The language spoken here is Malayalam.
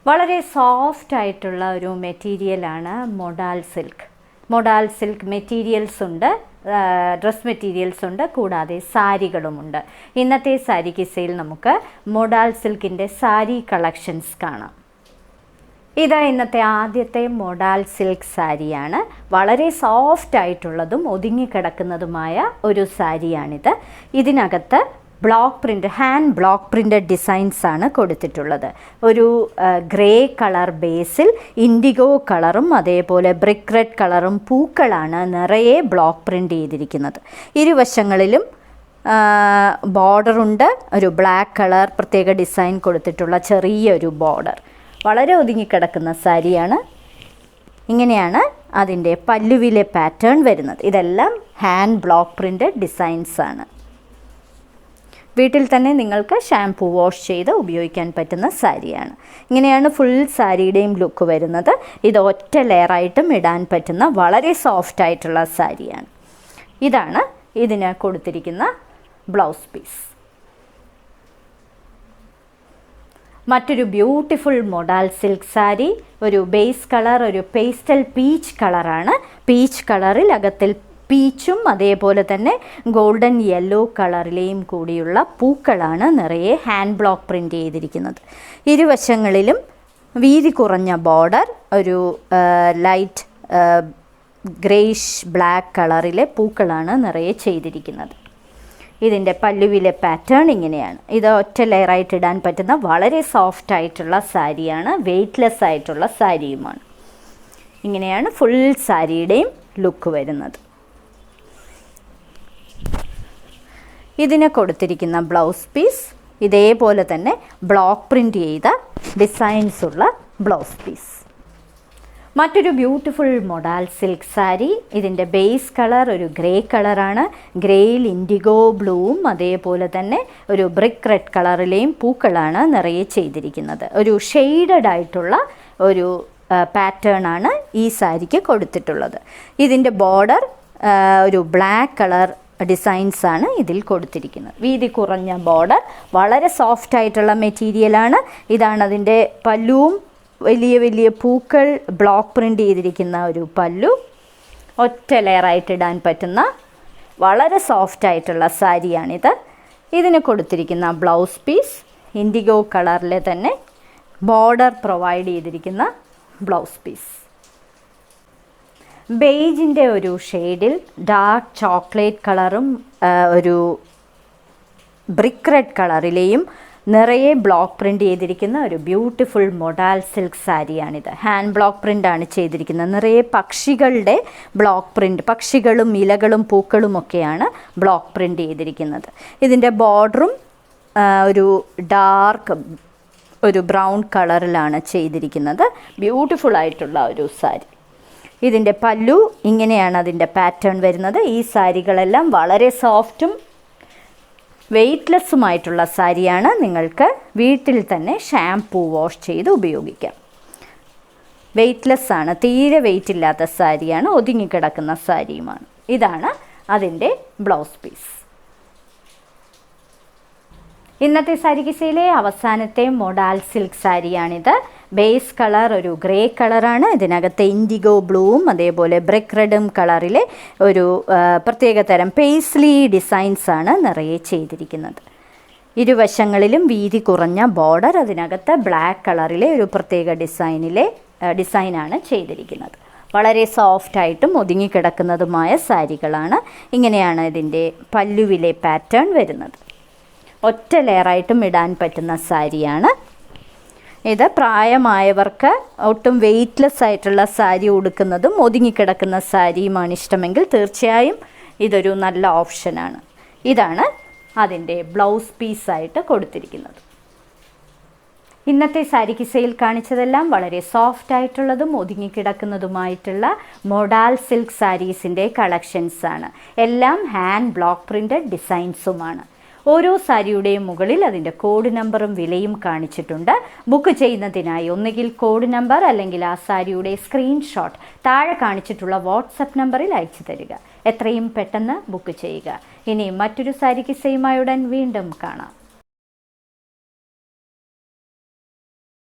വളരെ സോഫ്റ്റ് ആയിട്ടുള്ള ഒരു മെറ്റീരിയലാണ് modal silk. Modal silk materials ഉണ്ട്, ഡ്രസ് മെറ്റീരിയൽസ് ഉണ്ട്, കൂടാതെ സാരികളുമുണ്ട്. ഇന്നത്തെ സാരി കിസയിൽ നമുക്ക് മൊഡാൽ സിൽക്കിൻ്റെ സാരി കളക്ഷൻസ് കാണാം. ഇത് ഇന്നത്തെ ആദ്യത്തെ മൊഡാൽ സിൽക്ക് സാരിയാണ്. വളരെ സോഫ്റ്റ് ആയിട്ടുള്ളതും ഒതുങ്ങിക്കിടക്കുന്നതുമായ ഒരു സാരിയാണിത്. ഇതിനകത്ത് block print, hand block printed designs ആണ് കൊടുത്തിട്ടുള്ളത്. ഒരു ഗ്രേ കളർ ബേസിൽ ഇൻഡിഗോ കളറും അതേപോലെ ബ്രിക്ക് റെഡ് കളറും പൂക്കളാണ് നിറയെ ബ്ലോക്ക് പ്രിൻ്റ് ചെയ്തിരിക്കുന്നത്. ഇരുവശങ്ങളിലും ബോർഡറുണ്ട്. ഒരു ബ്ലാക്ക് കളർ പ്രത്യേക ഡിസൈൻ കൊടുത്തിട്ടുള്ള ചെറിയൊരു ബോർഡർ. വളരെ ഒതുങ്ങിക്കിടക്കുന്ന സാരിയാണ്. ഇങ്ങനെയാണ് അതിൻ്റെ പല്ലുവിലെ പാറ്റേൺ വരുന്നത്. ഇതെല്ലാം ഹാൻഡ് ബ്ലോക്ക് പ്രിൻ്റഡ് ഡിസൈൻസ് ആണ്. വീട്ടിൽ തന്നെ നിങ്ങൾക്ക് ഷാംപൂ വാഷ് ചെയ്ത് ഉപയോഗിക്കാൻ പറ്റുന്ന സാരിയാണ്. ഇങ്ങനെയാണ് ഫുൾ സാരിയുടെയും ലുക്ക് വരുന്നത്. ഇത് ഒറ്റ ലെയറായിട്ടും ഇടാൻ പറ്റുന്ന വളരെ സോഫ്റ്റ് ആയിട്ടുള്ള സാരിയാണ്. ഇതാണ് ഇതിന് കൊടുത്തിരിക്കുന്ന ബ്ലൗസ് പീസ്. മറ്റൊരു ബ്യൂട്ടിഫുൾ മൊഡാൽ സിൽക്ക് സാരി. ഒരു ബേസ് കളർ ഒരു പേസ്റ്റൽ പീച്ച് കളറാണ്. പീച്ച് കളറിൽ അകത്തിൽ പീച്ചും അതേപോലെ തന്നെ ഗോൾഡൻ യെല്ലോ കളറിലെയും കൂടിയുള്ള പൂക്കളാണ് നിറയെ ഹാൻഡ് ബ്ലോക്ക് പ്രിൻ്റ് ചെയ്തിരിക്കുന്നത്. ഇരുവശങ്ങളിലും വീതി കുറഞ്ഞ ബോർഡർ, ഒരു ലൈറ്റ് ഗ്രേഷ് ബ്ലാക്ക് കളറിലെ പൂക്കളാണ് നിറയെ ചെയ്തിരിക്കുന്നത്. ഇതിൻ്റെ പല്ലുവിലെ പാറ്റേൺ ഇങ്ങനെയാണ്. ഇത് ഒറ്റ ലെയറായിട്ട് ഇടാൻ പറ്റുന്ന വളരെ സോഫ്റ്റ് ആയിട്ടുള്ള സാരിയാണ്. വെയ്റ്റ്ലെസ് ആയിട്ടുള്ള സാരിയുമാണ്. ഇങ്ങനെയാണ് ഫുൾ സാരിയുടെയും ലുക്ക് വരുന്നത്. ഇതിന് കൊടുത്തിരിക്കുന്ന ബ്ലൗസ് പീസ് ഇതേപോലെ തന്നെ ബ്ലോക്ക് പ്രിൻ്റ് ചെയ്ത ഡിസൈൻസ് ഉള്ള ബ്ലൗസ് പീസ്. മറ്റൊരു ബ്യൂട്ടിഫുൾ മൊഡാൽ സിൽക്ക് സാരി. ഇതിൻ്റെ ബേസ് കളർ ഒരു ഗ്രേ കളറാണ്. ഗ്രേയിൽ ഇൻഡിഗോ ബ്ലൂവും അതേപോലെ തന്നെ ഒരു ബ്രിക്ക് റെഡ് കളറിലെയും പൂക്കളാണ് നിറയെ ചെയ്തിരിക്കുന്നത്. ഒരു ഷെയ്ഡഡ് ആയിട്ടുള്ള ഒരു പാറ്റേൺ ആണ് ഈ സാരിക്ക് കൊടുത്തിട്ടുള്ളത്. ഇതിൻ്റെ ബോർഡർ ഒരു ബ്ലാക്ക് കളർ ഡിസൈൻസ് ആണ് ഇതിൽ കൊടുത്തിരിക്കുന്നത്. വീതി കുറഞ്ഞ ബോർഡർ, വളരെ സോഫ്റ്റ് ആയിട്ടുള്ള മെറ്റീരിയലാണ്. ഇതാണ് അതിൻ്റെ പല്ലുവും. വലിയ വലിയ പൂക്കൾ ബ്ലോക്ക് പ്രിൻ്റ് ചെയ്തിരിക്കുന്ന ഒരു പല്ലു. ഒറ്റ ലെയറായിട്ട് ഇടാൻ പറ്റുന്ന വളരെ സോഫ്റ്റ് ആയിട്ടുള്ള സാരിയാണിത്. ഇതിന് കൊടുത്തിരിക്കുന്ന ബ്ലൗസ് പീസ് ഇൻഡിഗോ കളറിലെ തന്നെ ബോർഡർ പ്രൊവൈഡ് ചെയ്തിരിക്കുന്ന ബ്ലൗസ് പീസ്. ബേജിൻ്റെ ഒരു ഷെയ്ഡിൽ ഡാർക്ക് ചോക്ലേറ്റ് കളറും ഒരു ബ്രിക്ക് റെഡ് കളറിലെയും നിറയെ ബ്ലോക്ക് പ്രിൻ്റ് ചെയ്തിരിക്കുന്ന ഒരു ബ്യൂട്ടിഫുൾ മൊഡാൽ സിൽക്ക് സാരിയാണിത്. ഹാൻഡ് ബ്ലോക്ക് പ്രിൻ്റാണ് ചെയ്തിരിക്കുന്നത്. നിറയെ പക്ഷികളുടെ ബ്ലോക്ക് പ്രിൻ്റ്, പക്ഷികളും ഇലകളും പൂക്കളും ഒക്കെയാണ് ബ്ലോക്ക് പ്രിൻ്റ് ചെയ്തിരിക്കുന്നത്. ഇതിൻ്റെ ബോർഡറും ഒരു ഡാർക്ക് ഒരു ബ്രൗൺ കളറിലാണ് ചെയ്തിരിക്കുന്നത്. ബ്യൂട്ടിഫുൾ ആയിട്ടുള്ള ഒരു സാരി. ഇതിൻ്റെ പല്ലു ഇങ്ങനെയാണ് അതിൻ്റെ പാറ്റേൺ വരുന്നത്. ഈ സാരികളെല്ലാം വളരെ സോഫ്റ്റും വെയ്റ്റ്ലെസ്സുമായിട്ടുള്ള സാരിയാണ്. നിങ്ങൾക്ക് വീട്ടിൽ തന്നെ ഷാംപൂ വാഷ് ചെയ്ത് ഉപയോഗിക്കാം. വെയ്റ്റ്ലെസ് ആണ്, തീരെ വെയ്റ്റ് ഇല്ലാത്ത സാരിയാണ്, ഒതുങ്ങിക്കിടക്കുന്ന സാരിയുമാണ്. ഇതാണ് അതിൻ്റെ ബ്ലൗസ് പീസ്. ഇന്നത്തെ സാരി കിസയിലെ അവസാനത്തെ മൊഡാൽ സിൽക്ക് സാരിയാണിത്. ബേസ് കളർ ഒരു ഗ്രേ കളറാണ്. ഇതിനകത്ത് ഇൻഡിഗോ ബ്ലൂവും അതേപോലെ ബ്രിക്ക് റെഡും കളറിലെ ഒരു പ്രത്യേക തരം പേസ്ലി ഡിസൈൻസ് ആണ് നിറയെ ചെയ്തിരിക്കുന്നത്. ഇരുവശങ്ങളിലും വീതി കുറഞ്ഞ ബോർഡർ, അതിനകത്ത് ബ്ലാക്ക് കളറിലെ ഒരു പ്രത്യേക ഡിസൈനാണ് ചെയ്തിരിക്കുന്നത്. വളരെ സോഫ്റ്റായിട്ടും ഒതുങ്ങിക്കിടക്കുന്നതുമായ സാരികളാണ്. ഇങ്ങനെയാണ് ഇതിൻ്റെ പല്ലുവിലെ പാറ്റേൺ വരുന്നത്. ഒറ്റ ലെയറായിട്ടും ഇടാൻ പറ്റുന്ന സാരിയാണ് ഇത്. പ്രായമായവർക്ക് ഒട്ടും വെയ്റ്റ്ലെസ് ആയിട്ടുള്ള സാരി ഉടുക്കുന്നതും ഒതുങ്ങിക്കിടക്കുന്ന സാരിയുമാണ് ഇഷ്ടമെങ്കിൽ തീർച്ചയായും ഇതൊരു നല്ല ഓപ്ഷനാണ്. ഇതാണ് അതിൻ്റെ ബ്ലൗസ് പീസായിട്ട് കൊടുത്തിരിക്കുന്നത്. ഇന്നത്തെ സാരി കിസയിൽ കാണിച്ചതെല്ലാം വളരെ സോഫ്റ്റ് ആയിട്ടുള്ളതും ഒതുങ്ങിക്കിടക്കുന്നതുമായിട്ടുള്ള മൊഡാൽ സിൽക്ക് സാരീസിൻ്റെ കളക്ഷൻസ് ആണ്. എല്ലാം ഹാൻഡ് ബ്ലോക്ക് പ്രിൻ്റഡ് ഡിസൈൻസുമാണ്. ഓരോ സാരിയുടെയും മുകളിൽ അതിൻ്റെ കോഡ് നമ്പറും വിലയും കാണിച്ചിട്ടുണ്ട്. ബുക്ക് ചെയ്യുന്നതിനായി ഒന്നുകിൽ കോഡ് നമ്പർ അല്ലെങ്കിൽ ആ സാരിയുടെ സ്ക്രീൻഷോട്ട് താഴെ കാണിച്ചിട്ടുള്ള വാട്സപ്പ് നമ്പറിൽ അയച്ചു തരിക. എത്രയും പെട്ടെന്ന് ബുക്ക് ചെയ്യുക. ഇനി മറ്റൊരു സാരി കിസയുമായി ഉടൻ വീണ്ടും കാണാം.